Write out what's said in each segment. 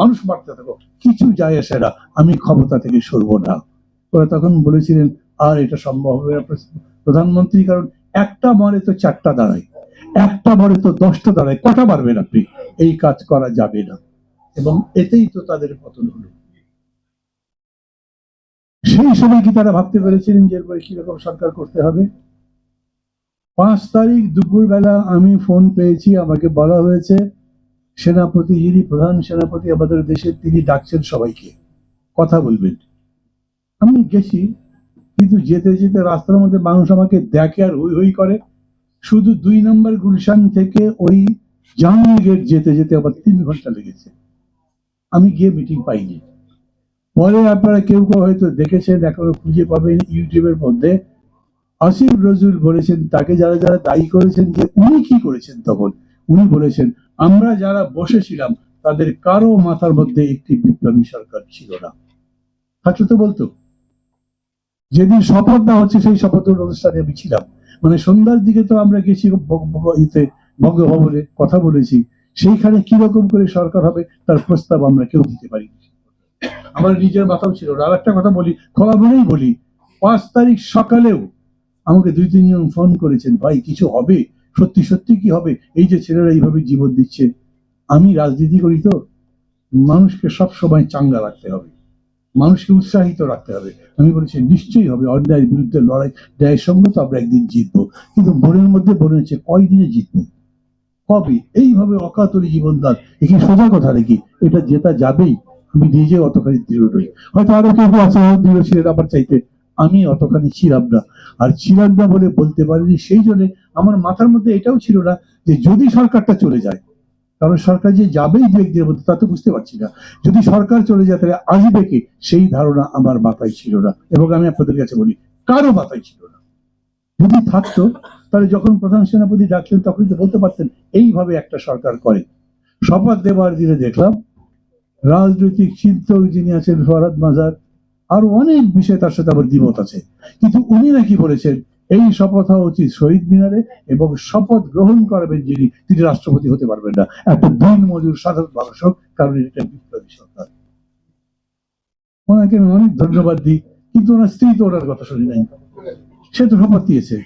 মানুষ মারতে থাকো, কিছু যায় আসে না, আমি ক্ষমতা থেকে সরবো না। ওরা তখন বলেছিলেন আর এটা সম্ভব হবে না প্রধানমন্ত্রী, কারণ একটা মরে তো 4টা দাঁড়ায়, একটা মরে তো 10টা দাঁড়ায়, কটা মারবেন আপনি? এই কাজ করা যাবে না। এবং এতেই তো তাদের পতন হলো। সেই সময় কি তারা ভাবতে পেরেছিলেন যে এরপরে কিরকম সরকার করতে হবে? 5 তারিখ দুপুরবেলা আমি ফোন পেয়েছি, আমাকে বলা হয়েছে সেনাপতি, যিনি প্রধান সেনাপতি আমাদের দেশের, তিনি ডাকছেন সবাইকে, কথা বলবেন। আমি গেছি, কিন্তু যেতে যেতে রাস্তার মধ্যে মানুষ আমাকে দেখে আর হই হই করে। শুধু 2 নম্বর গুলশান থেকে ওই জাহাঙ্গীর গেট যেতে যেতে আবার 3 ঘন্টা লেগেছে। আমি গিয়ে মিটিং পাইনি। পরে আপনারা কেউ কেউ হয়তো দেখেছেন, এখনো খুঁজে পাবেন ইউটিউবের মধ্যে, আসিফ নজরুল বলেছেন তাকে যারা যারা দায়ী করেছেন যে উনি কি করেছেন, তখন উনি বলেছেন আমরা যারা বসেছিলাম তাদের কারো মাথার মধ্যে একটি বিপ্লবী সরকার ছিল না। থাকলে তো বলতো। যেদিন শপথ দেওয়া হচ্ছে সেই শপথের অনুষ্ঠানে আমি ছিলাম, মানে সন্ধ্যার দিকে তো আমরা গেছি বঙ্গভবনে, কথা বলেছি, সেইখানে কিরকম করে সরকার হবে তার প্রস্তাব আমরা কেউ দিতে পারি। আমার নিজের মাথাও ছিল না। আর একটা কথা বলি, খোলা মনেই বলি, 5 তারিখ সকালেও আমাকে 2-3 জন ফোন করেছেন, ভাই কিছু হবে, সত্যি সত্যি কি হবে, এই যে ছেলেরা এইভাবে জীবন দিচ্ছে। আমি রাজনীতি করি তো, মানুষকে সব সময় চাঙ্গা রাখতে হবে, মানুষকে উৎসাহিত রাখতে হবে। আমি বলেছি নিশ্চয়ই হবে, অন্যায়ের বিরুদ্ধে লড়াই, ন্যায়সঙ্গত আমরা একদিন জিতবো, কিন্তু মনের মধ্যে মনে হচ্ছে কয়দিনে জিতবো, কবে? এইভাবে অকাতরে জীবনদান, একে সোজা কথা নাকি? এটা জেতা যাবেই। আমি নিজে অতখানি দৃঢ় নই, হয়তো আরো কেউ আছে দৃঢ় ছিলেন আমার চাইতে, আমি অতখানি ছিলাম না। আর ছিলাম না বলে বলতে পারিনি, সেই জন্য আমার মাথার মধ্যে এটাও ছিল না যে যদি সরকারটা চলে যায়, কারণ সরকার যে যাবেই 2-1 দিনের মধ্যে তা তো বুঝতে পারছি না, যদি সরকার চলে যায় তাহলে আসবে কে, সেই ধারণা আমার মাথায় ছিল না, এবং আমি আপনাদের কাছে বলি কারো মাথায় ছিল না। যদি থাকতো তাহলে যখন প্রধান সেনাপতি ডাকলেন তখন তো বলতে পারতেন এইভাবে একটা সরকার করে। শপথ দেওয়ার দিনে দেখলাম রাজনৈতিক চিন্তক যিনি আছেন ফরহাদ মাজার, আরো অনেক বিষয় তার সাথে আবার দ্বিমত আছে, কিন্তু উনি নাকি বলেছেন এই শপথ হওয়া উচিত শহীদ মিনারে, এবং শপথ গ্রহণ করবেন যিনি, তিনি রাষ্ট্রপতি হতে পারবেন না, একটা দিন মজুর সাধারণ মানুষ হোক, কারণ এটা বিপ্লবী সরকার। ওনাকে আমি অনেক ধন্যবাদ দিই, কিন্তু ওনার স্ত্রী তো ওনার কথা শুনি নাই, সে তো শপথ দিয়েছে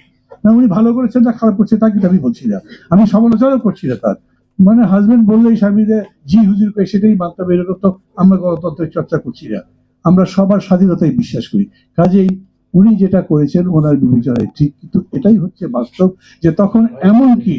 না। উনি ভালো করেছেন না খারাপ করছে তা কিন্তু আমি বলছি না, আমি সমালোচনা করছি না তার, মানে হাজবেন্ড বললেই স্বামীদের জি হুজুর করে সেটাই মানতে হবে, এরকম তো আমরা গণতন্ত্রের চর্চা করছি না। আমরা সবার স্বাধীনতায় বিশ্বাস করি। কাজেই উনি যেটা করেছেন ওনার বিবেচনায় ঠিক, কিন্তু এটাই হচ্ছে বাস্তব যে তখন এমন কি